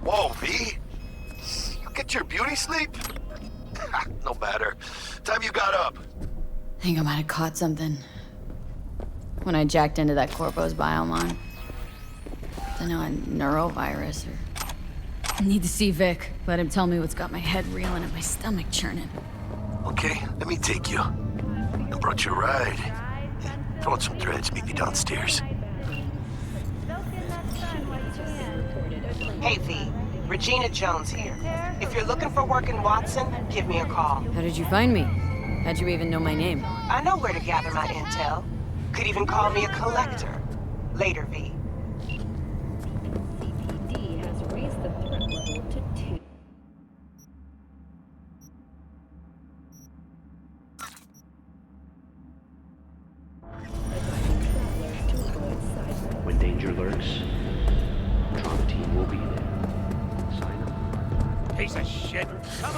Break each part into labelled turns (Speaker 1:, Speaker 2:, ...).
Speaker 1: Whoa, V? You get your beauty sleep? No matter. Time you got up.
Speaker 2: I think I might have caught something when I jacked into that Corpo's biomon. Don't know, a neurovirus or... I need to see Vic. Let him tell me what's got my head reeling and my stomach churning.
Speaker 1: Okay, let me take you. I brought you a ride. Throw on some threads, meet me downstairs.
Speaker 3: Hey V, Regina Jones here. If you're looking for work in Watson, give me a call.
Speaker 2: How did you find me? How'd you even know my name?
Speaker 3: I know where to gather my intel. Could even call me a collector. Later, V.
Speaker 4: CBD has raised the threat level to 2.
Speaker 5: When danger lurks, Trauma Team will be there. Sign up.
Speaker 6: Piece of shit.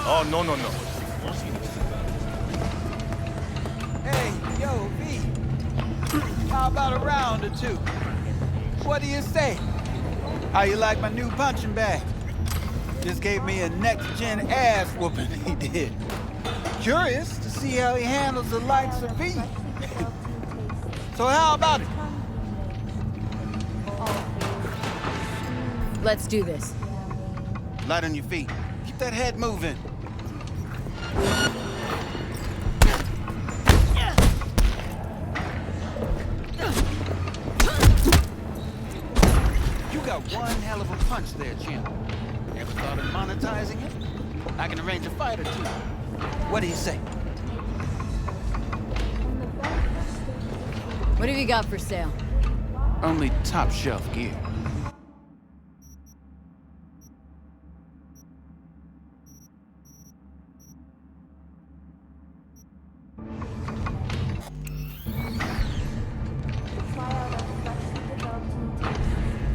Speaker 6: Oh, no.
Speaker 7: Hey, yo, V. How about a round or two? What do you say? How you like my new punching bag? Just gave me a next-gen ass whooping, he did. Curious to see how he handles the likes of V. So how about it?
Speaker 2: Let's do this.
Speaker 7: Light on your feet. Keep that head moving. You got one hell of a punch there, champ. Ever thought of monetizing it? I can arrange a fight or two. What do you say?
Speaker 2: What have you got for sale?
Speaker 7: Only top shelf gear.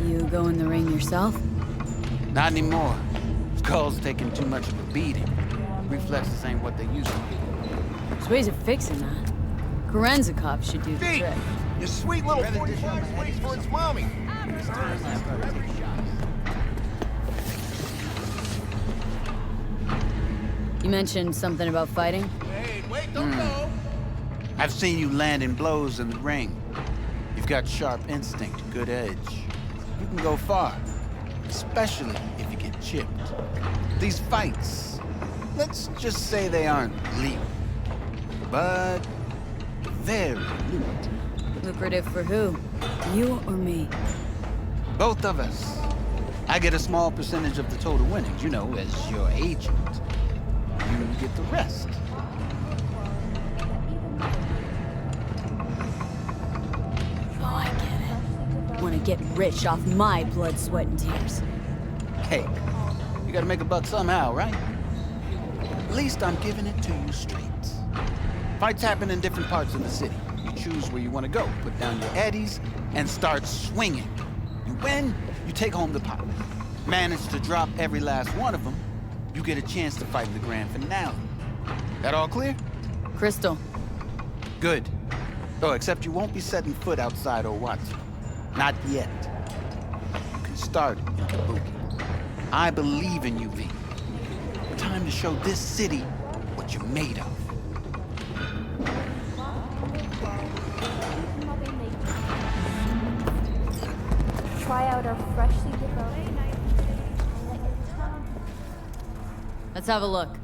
Speaker 2: You go in the ring yourself?
Speaker 7: Not anymore. Skull's taking too much of a beating. Reflexes ain't what they used to be.
Speaker 2: There's ways of fixing that. Korenzikov should do the
Speaker 6: V!
Speaker 2: trick.
Speaker 6: Your sweet little 45's waiting for its mommy.
Speaker 2: You mentioned something about fighting?
Speaker 6: Hey, wait, don't go.
Speaker 7: I've seen you landing blows in the ring. You've got sharp instinct, good edge. You can go far, especially if you get chipped. These fights, let's just say they aren't lethal, but very lucrative.
Speaker 2: Lucrative for who? You or me?
Speaker 7: Both of us. I get a small percentage of the total winnings, you know, as your agent. You get the rest.
Speaker 2: Oh, I get it. Want to get rich off my blood, sweat, and tears.
Speaker 7: Hey, you gotta make a buck somehow, right? At least I'm giving it to you straight. Fights happen in different parts of the city. You choose where you want to go, put down your eddies, and start swinging. You win, you take home the pot. Manage to drop every last one of them, you get a chance to fight in the grand finale. That all clear?
Speaker 2: Crystal.
Speaker 7: Good. Oh, except you won't be setting foot outside Watson. Not yet. You can start in Kabuki. I believe in you, V. Time to show this city what you're made of.
Speaker 4: Try out our freshly developed.
Speaker 2: Let's have a look.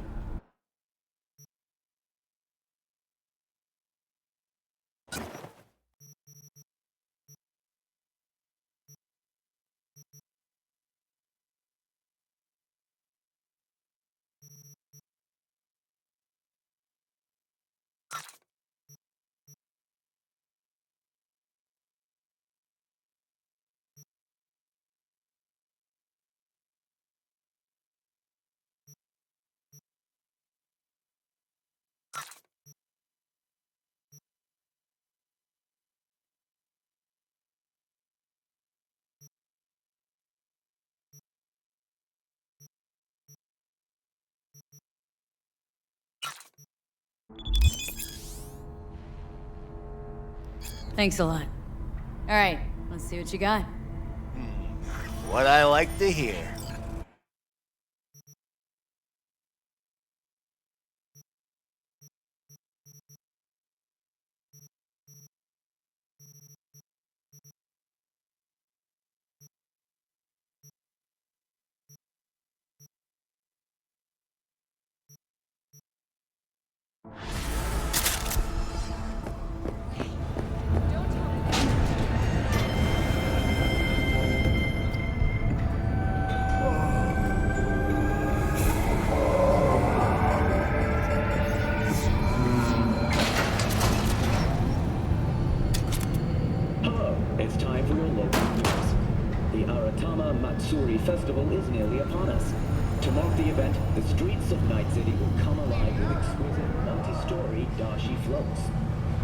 Speaker 2: Thanks a lot. All right, let's see what you got.
Speaker 6: What I like to hear.
Speaker 8: It's time for your local news. The Aratama Matsuri Festival is nearly upon us. To mark the event, the streets of Night City will come alive with exquisite multi-story dashi floats.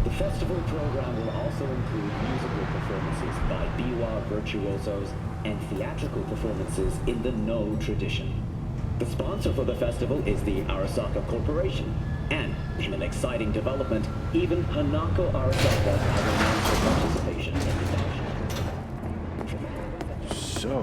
Speaker 8: The festival program will also include musical performances by biwa virtuosos and theatrical performances in the No tradition. The sponsor for the festival is the Arasaka Corporation. And, in an exciting development, even Hanako Arasaka has announced her participation in the dashi.
Speaker 9: So,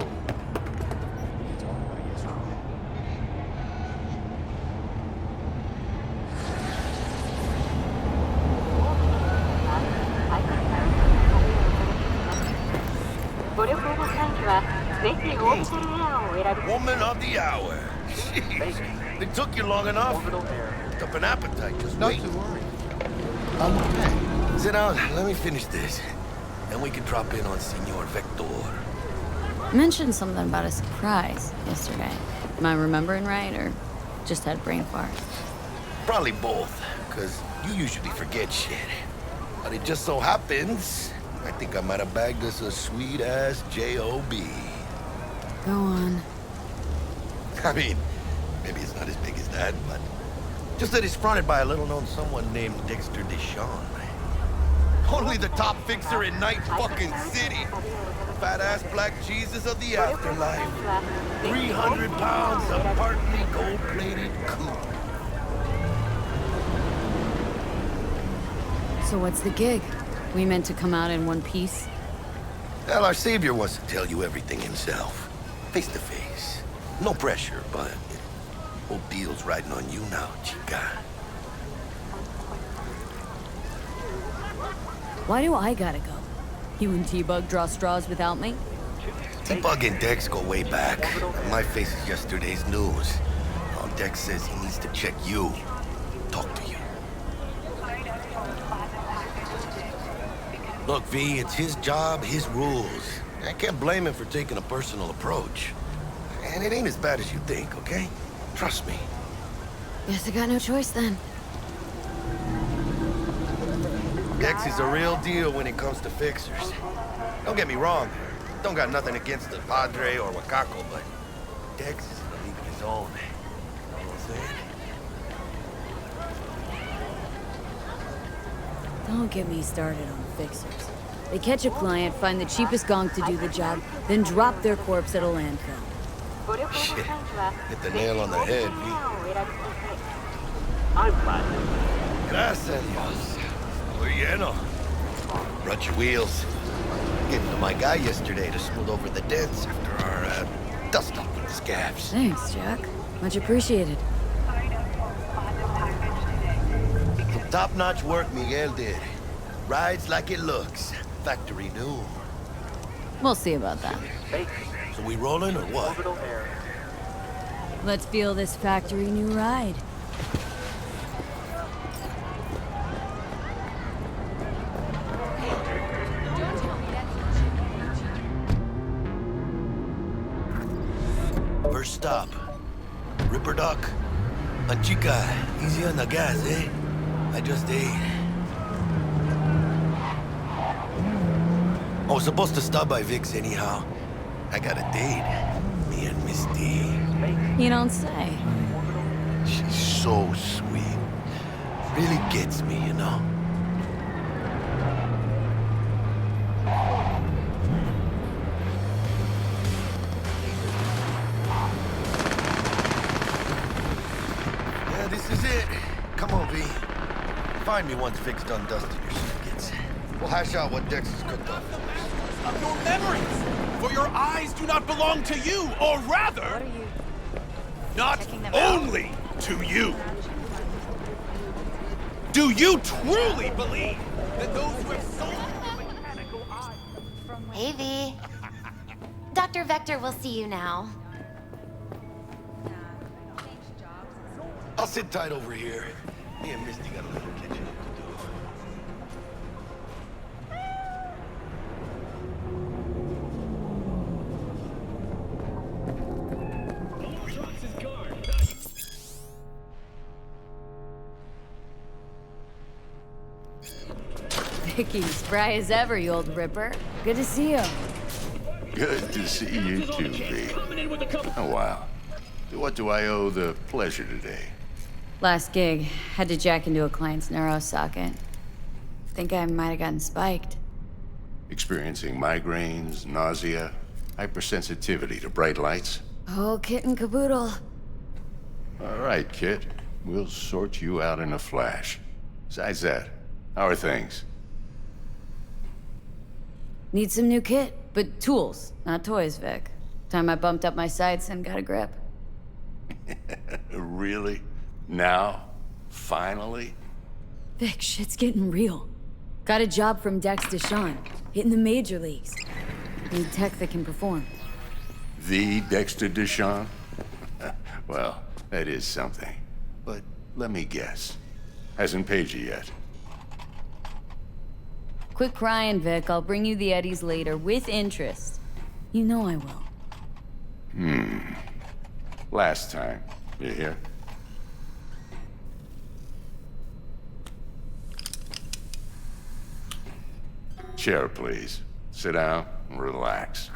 Speaker 6: Woman of the hour. Jeez. It took you long enough. Picked up an appetite just
Speaker 7: Not
Speaker 6: waiting.
Speaker 7: to worry. I'm okay.
Speaker 6: Sit down. Let me finish this. Then we can drop in on Senor Vector.
Speaker 2: Mentioned something about a surprise yesterday. Am I remembering right, or just had brain fart?
Speaker 6: Probably both, because you usually forget shit. But it just so happens, I think I might have bagged us a sweet-ass J.O.B.
Speaker 2: Go on.
Speaker 6: I mean, maybe it's not as big as that, but just that it's fronted by a little-known someone named Dexter Deshawn. Only the top fixer in Night fucking City. Fat-ass black Jesus of the afterlife. 300 pounds of partly gold-plated coupe.
Speaker 2: So what's the gig? We meant to come out in one piece?
Speaker 6: Well, our savior wants to tell you everything himself. Face to face. No pressure, but whole deal's riding on you now, chica.
Speaker 2: Why do I gotta go? You and T-Bug draw straws without me?
Speaker 6: T-Bug and Dex go way back. My face is yesterday's news. Dex says he needs to check you. Talk to you. Look, V, it's his job, his rules. I can't blame him for taking a personal approach. And it ain't as bad as you think, okay? Trust me.
Speaker 2: Guess I got no choice then.
Speaker 6: Dex is a real deal when it comes to fixers. Don't get me wrong. Don't got nothing against the Padre or Wakako, but Dex is in a league of his own. You know what I'm saying?
Speaker 2: Don't get me started on fixers. They catch a client, find the cheapest gonk to do the job, then drop their corpse at a landfill.
Speaker 6: Shit. Hit the nail on the head, V.
Speaker 5: I'm glad.
Speaker 6: Gracias, Dios. Muy lleno. Brought your wheels. Gave them to my guy yesterday to smooth over the dents after our dust-up with the scabs.
Speaker 2: Thanks, Jack. Much appreciated.
Speaker 6: Some top-notch work Miguel did. Rides like it looks. Factory new.
Speaker 2: We'll see about that.
Speaker 6: So we rolling or what?
Speaker 2: Let's feel this factory new ride.
Speaker 6: First stop. Ripper Duck. Chica, easy on the gas, eh? I just ate. I was supposed to stop by Vic's anyhow. I got a date. Me and Miss D.
Speaker 2: You don't say.
Speaker 6: She's so sweet. Really gets me, you know? Yeah, this is it. Come on, V. Find me once Vic's done dusting your circuits. We'll hash out what Dex has cooked up for us.
Speaker 10: Of your memories! For
Speaker 9: for your eyes do not belong to you, or rather,
Speaker 4: What are you
Speaker 9: not
Speaker 4: checking them out?
Speaker 9: only to you. Do you truly believe that those who have sold mechanical eyes...
Speaker 10: Hey, V. Dr. Vector will see you now.
Speaker 6: I'll sit tight over here. Me and Misty got a little catching up to do.
Speaker 2: Vicky, spry as ever, you old ripper. Good to see you.
Speaker 11: Good to see you too, V. Oh, wow. What do I owe the pleasure today?
Speaker 2: Last gig, had to jack into a client's neuro socket. Think I might have gotten spiked.
Speaker 11: Experiencing migraines, nausea, hypersensitivity to bright lights?
Speaker 2: Oh, kit and caboodle.
Speaker 11: All right, kid. We'll sort you out in a flash. Besides that, how are things?
Speaker 2: Need some new kit, but tools, not toys, Vic. Time I bumped up my sights and got a grip.
Speaker 11: Really? Now? Finally?
Speaker 2: Vic, shit's getting real. Got a job from Dex Deshawn, hitting the major leagues. Need tech that can perform.
Speaker 11: The Dexter Deshawn? Well, that is something. But let me guess. Hasn't paid you yet.
Speaker 2: Quit crying, Vic. I'll bring you the eddies later, with interest. You know I will.
Speaker 11: Last time. You hear? Chair, please. Sit down and relax.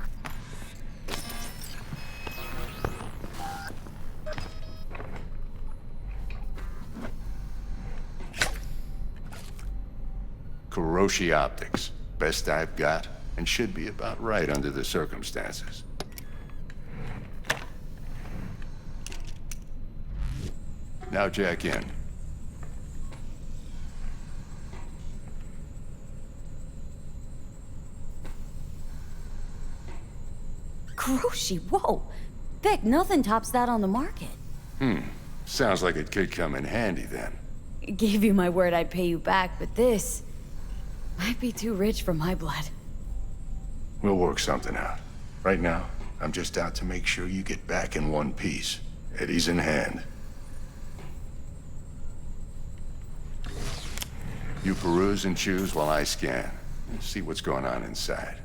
Speaker 11: Kuroshi Optics. Best I've got, and should be about right under the circumstances. Now jack in.
Speaker 2: Kuroshi, whoa! Vic, nothing tops that on the market.
Speaker 11: Sounds like it could come in handy then.
Speaker 2: Gave you my word I'd pay you back, but this might be too rich for my blood.
Speaker 11: We'll work something out. Right now, I'm just out to make sure you get back in one piece. Eddie's in hand. You peruse and choose while I scan. See what's going on inside.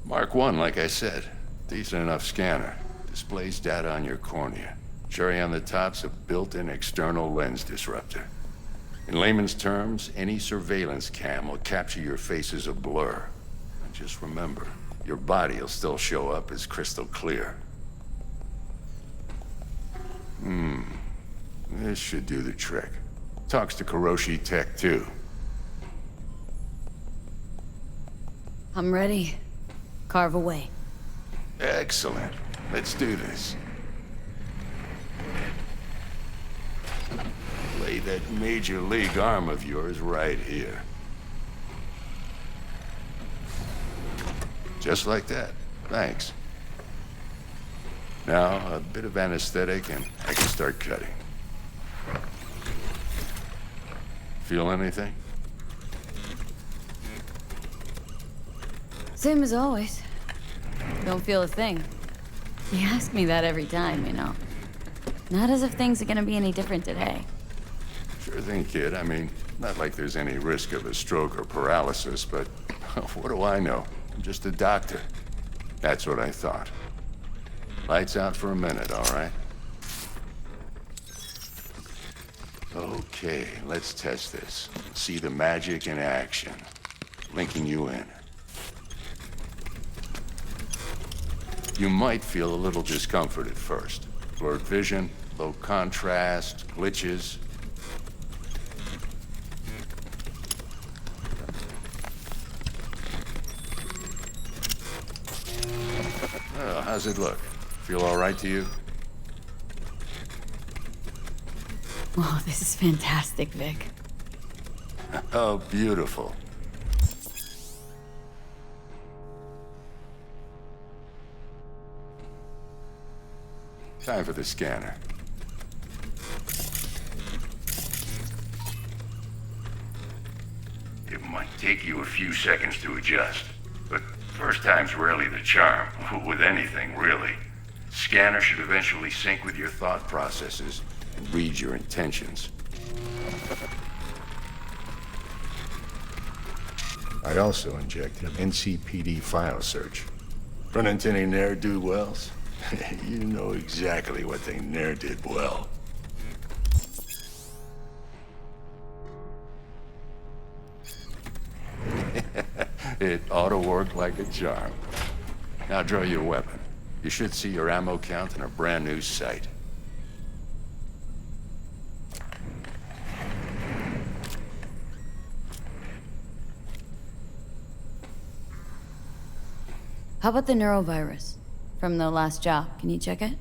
Speaker 11: Mark 1, like I said. Decent enough scanner. Displays data on your cornea. Cherry on the top's a built-in external lens disruptor. In layman's terms, any surveillance cam will capture your face as a blur. And just remember, your body will still show up as crystal clear. This should do the trick. Talks to Kuroshi Tech, too.
Speaker 2: I'm ready. Carve away.
Speaker 11: Excellent. Let's do this. Lay that major league arm of yours right here. Just like that. Thanks. Now, a bit of anesthetic and I can start cutting. Feel anything?
Speaker 2: Same as always. Don't feel a thing. You ask me that every time, you know. Not as if things are gonna be any different today.
Speaker 11: Sure thing, kid. I mean, not like there's any risk of a stroke or paralysis, but what do I know? I'm just a doctor. That's what I thought. Lights out for a minute, all right? Okay, let's test this. See the magic in action. Linking you in. You might feel a little discomfort at first. Blurred vision, low contrast, glitches. Oh, how's it look? Feel all right to you?
Speaker 2: Oh, this is fantastic, Vic.
Speaker 11: Oh, beautiful. Time for the scanner. It might take you a few seconds to adjust, but first time's rarely the charm, with anything, really. Scanner should eventually sync with your thought processes and read your intentions. I'd also inject an NCPD file search. Run into any ne'er-do-wells? You know exactly what they ne'er did well. It ought to work like a charm. Now draw your weapon. You should see your ammo count in a brand new sight.
Speaker 2: How about the neurovirus from the last job? Can you check it?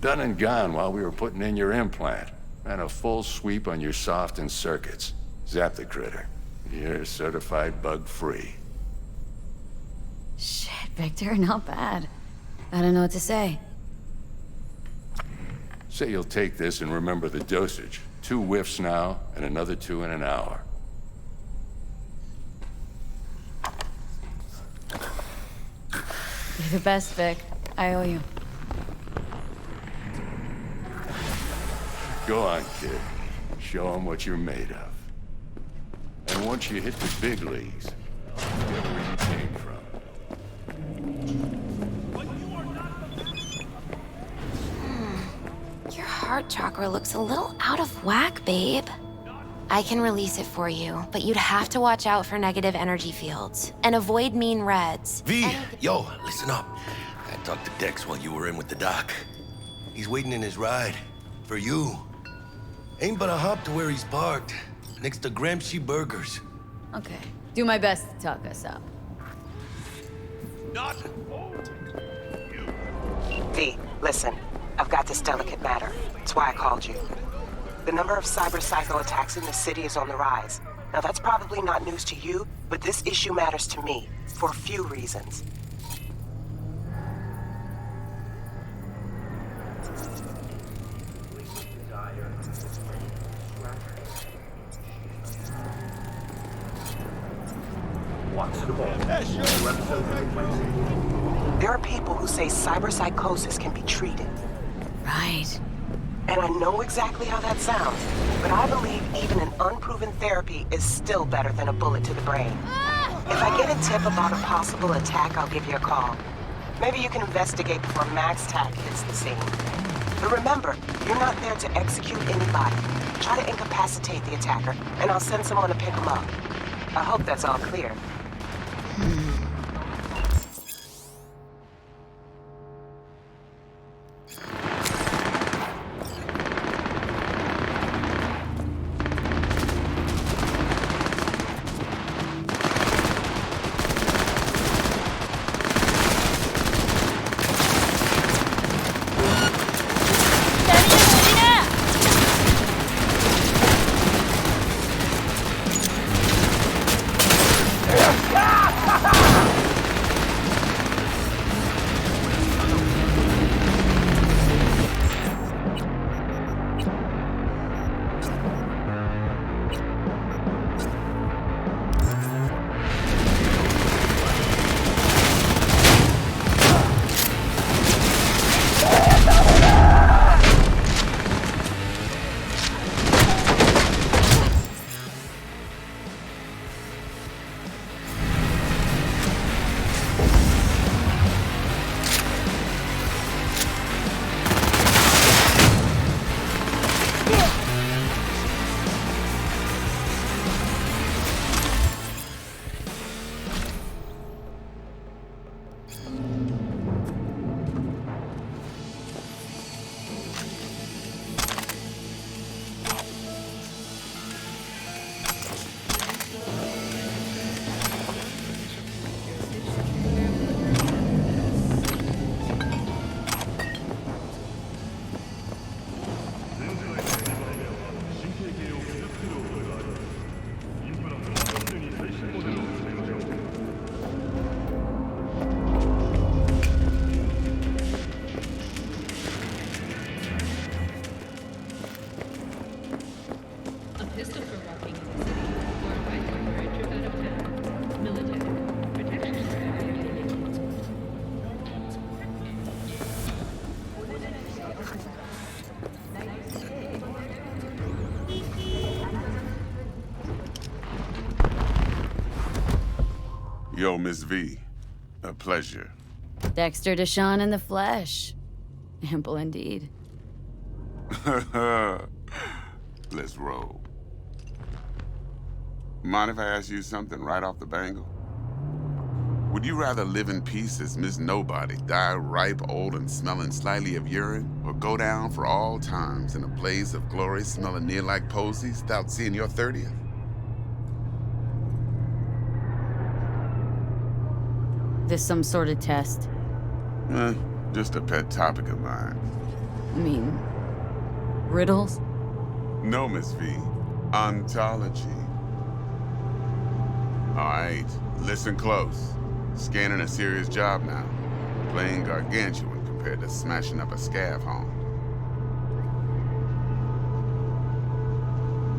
Speaker 11: Done and gone while we were putting in your implant. And a full sweep on your soft and circuits. Zap the critter. You're certified bug-free.
Speaker 2: Shit, Victor, not bad. I don't know what to say.
Speaker 11: Say you'll take this and remember the dosage. 2 whiffs now, and another 2 in an hour.
Speaker 2: You're the best, Vic. I owe you.
Speaker 11: Go on, kid. Show them what you're made of. And once you hit the big leagues, forget where you came from.
Speaker 10: Your heart chakra looks a little out of whack, babe. I can release it for you, but you'd have to watch out for negative energy fields and avoid mean reds.
Speaker 6: V, yo, listen up. I talked to Dex while you were in with the doc. He's waiting in his ride. For you. Ain't but a hop to where he's parked. Next to Gramsci Burgers.
Speaker 2: Okay. Do my best to talk us up.
Speaker 9: Not
Speaker 3: V, listen. I've got this delicate matter. That's why I called you. The number of cyber psycho attacks in the city is on the rise. Now that's probably not news to you, but this issue matters to me for a few reasons. There are people who say cyberpsychosis can be treated.
Speaker 2: Right.
Speaker 3: And I know exactly how that sounds, but I believe even an unproven therapy is still better than a bullet to the brain. If I get a tip about a possible attack, I'll give you a call. Maybe you can investigate before Max Tack hits the scene. But remember, you're not there to execute anybody. Try to incapacitate the attacker, and I'll send someone to pick him up. I hope that's all clear.
Speaker 12: Yo, Miss V. A pleasure.
Speaker 2: Dexter Deshawn in the flesh. Ample indeed.
Speaker 12: Let's roll. Mind if I ask you something right off the bangle? Would you rather live in peace as Miss Nobody, die ripe, old, and smelling slightly of urine, or go down for all times in a blaze of glory smelling near like posies without seeing your 30th?
Speaker 2: This some sort of test?
Speaker 12: Just a pet topic of mine.
Speaker 2: I mean, riddles?
Speaker 12: No, Miss V. Ontology. All right, listen close. Scanning a serious job now. Playing gargantuan compared to smashing up a scav home.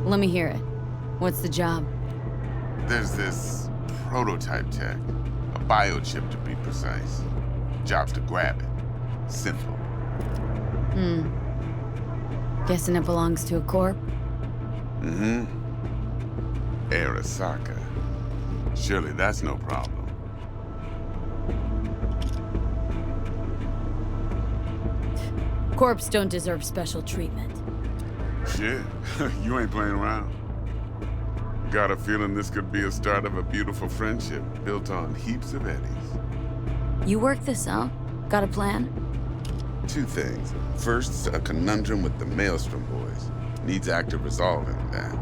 Speaker 2: Let me hear it. What's the job?
Speaker 12: There's this prototype tech. A biochip to be precise. Job's to grab it. Simple.
Speaker 2: Guessing it belongs to a corp?
Speaker 12: Mm-hmm. Arasaka. Surely that's no problem.
Speaker 2: Corps don't deserve special treatment.
Speaker 12: Shit, you ain't playing around. Got a feeling this could be a start of a beautiful friendship built on heaps of eddies.
Speaker 2: You work this out? Got a plan?
Speaker 12: Two things. First, a conundrum with the Maelstrom boys. Needs active resolving that.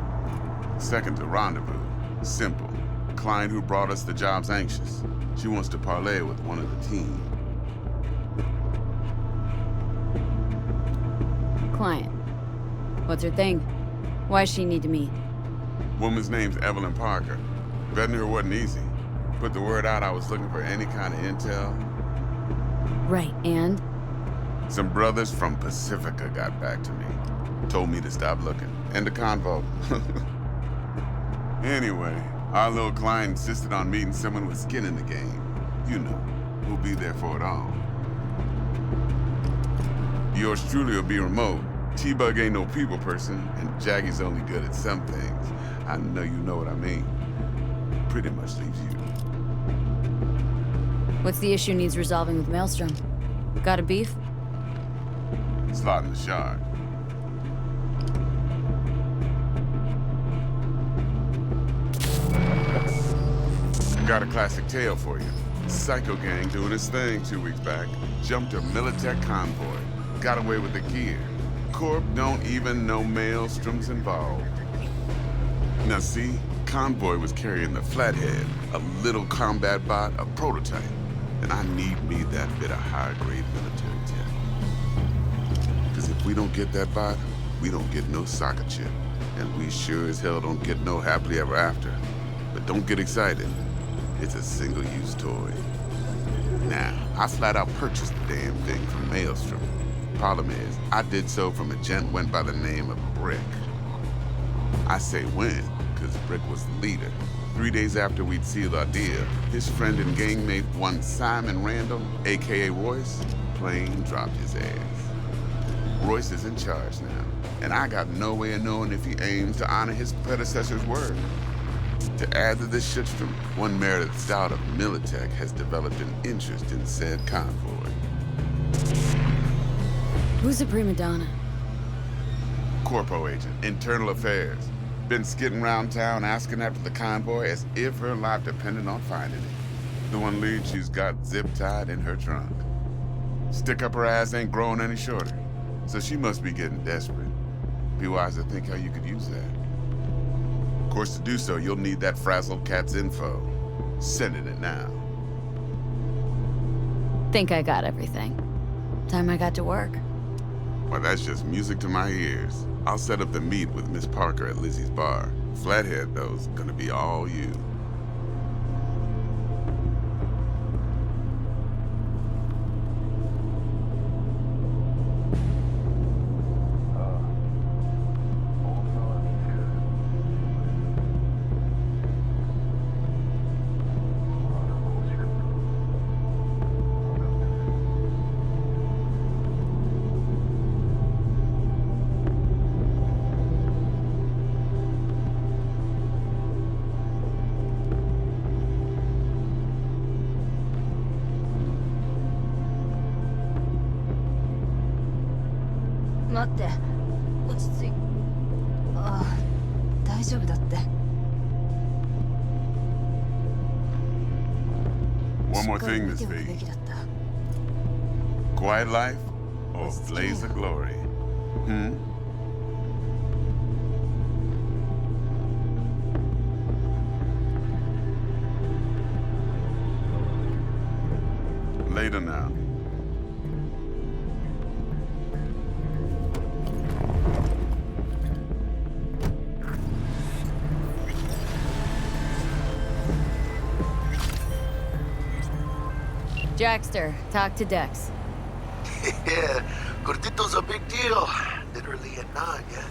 Speaker 12: Second, a rendezvous. Simple. Client who brought us the job's anxious. She wants to parlay with one of the team.
Speaker 2: Client. What's her thing? Why does she need to meet?
Speaker 12: Woman's name's Evelyn Parker. Betting her wasn't easy. Put the word out I was looking for any kind of intel.
Speaker 2: Right, and?
Speaker 12: Some brothers from Pacifica got back to me. Told me to stop looking. End of convo. Anyway, our little client insisted on meeting someone with skin in the game. You know, who'll be there for it all. Yours truly will be remote. T-Bug ain't no people person, and Jaggy's only good at some things. I know you know what I mean. Pretty much leaves you.
Speaker 2: What's the issue needs resolving with Maelstrom? Got a beef?
Speaker 12: Slot in the shard. Got a classic tale for you. Psycho gang doing his thing 2 weeks back. Jumped a Militech convoy. Got away with the gear. Corp don't even know Maelstrom's involved. Now see, convoy was carrying the Flathead, a little combat bot, a prototype. And I need me that bit of high-grade military tech. Because if we don't get that bot, we don't get no soccer chip. And we sure as hell don't get no happily ever after. But don't get excited. It's a single-use toy. Now, I flat out purchased the damn thing from Maelstrom. Problem is, I did so from a gent went by the name of Brick. I say when, because Brick was the leader. 3 days after we'd sealed our deal, his friend and gangmate, one Simon Randall, a.k.a. Royce, plain dropped his ass. Royce is in charge now, and I got no way of knowing if he aims to honor his predecessor's word. To add to this shitstorm, one Meredith Stout of Militech has developed an interest in said convoy.
Speaker 2: Who's the prima donna?
Speaker 12: Corpo agent, internal affairs. Been skidding around town asking after the convoy as if her life depended on finding it. The one lead she's got zip-tied in her trunk. Stick up her ass ain't growing any shorter, so she must be getting desperate. Be wise to think how you could use that. Of course, to do so, you'll need that frazzled cat's info. Sending it now.
Speaker 2: Think I got everything. Time I got to work.
Speaker 12: Well, that's just music to my ears. I'll set up the meet with Miss Parker at Lizzie's bar. Flathead, though's gonna be all you.
Speaker 13: 待って。落ち着い。ああ、大丈夫だって。
Speaker 12: One more thing, Miss V. Quiet life or blaze of glory? Hmm? Later now.
Speaker 2: Jackster, talk to Dex.
Speaker 1: Yeah, Gordito's a big deal. Literally a nod, yeah.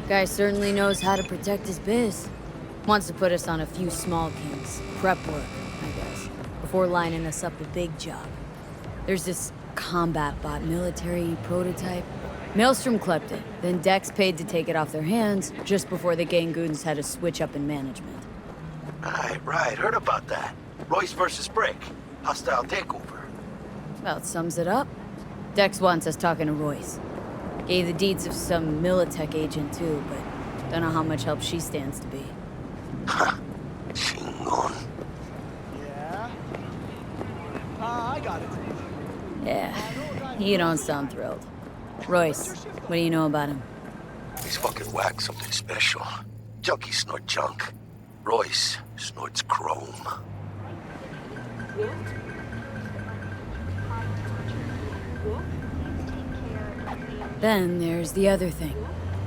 Speaker 2: Guy certainly knows how to protect his biz. Wants to put us on a few small kings. Prep work, I guess. Before lining us up a big job. There's this combat bot military prototype. Maelstrom clept it, then Dex paid to take it off their hands just before the Gangoons had a switch up in management.
Speaker 1: Right. Heard about that. Royce versus Brick. Hostile takeover.
Speaker 2: About sums it up. Dex wants us talking to Royce. Gave the deeds of some Militech agent too, but don't know how much help she stands to be.
Speaker 1: Ha! Chingon.
Speaker 9: Yeah? I got it.
Speaker 2: Yeah, you don't sound thrilled. Royce, what do you know about him?
Speaker 1: He's fucking whack something special. Junkies snort junk. Royce snorts chrome.
Speaker 2: Then there's the other thing.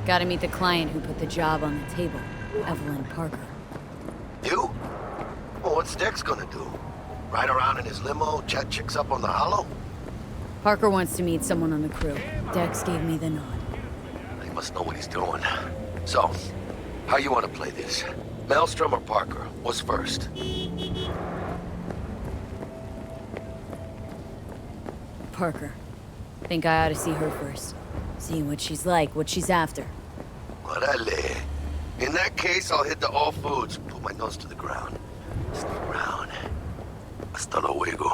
Speaker 2: Gotta meet the client who put the job on the table, Evelyn Parker.
Speaker 1: You? Well, what's Dex gonna do? Ride around in his limo, chat chicks up on the hollow?
Speaker 2: Parker wants to meet someone on the crew. Dex gave me the nod.
Speaker 1: He must know what he's doing. So, how you want to play this? Maelstrom or Parker? What's first?
Speaker 2: Parker. Think I ought to see her first. See what she's like, what she's after.
Speaker 1: Orale. In that case, I'll hit the all foods, put my nose to the ground. Stick around. Hasta luego.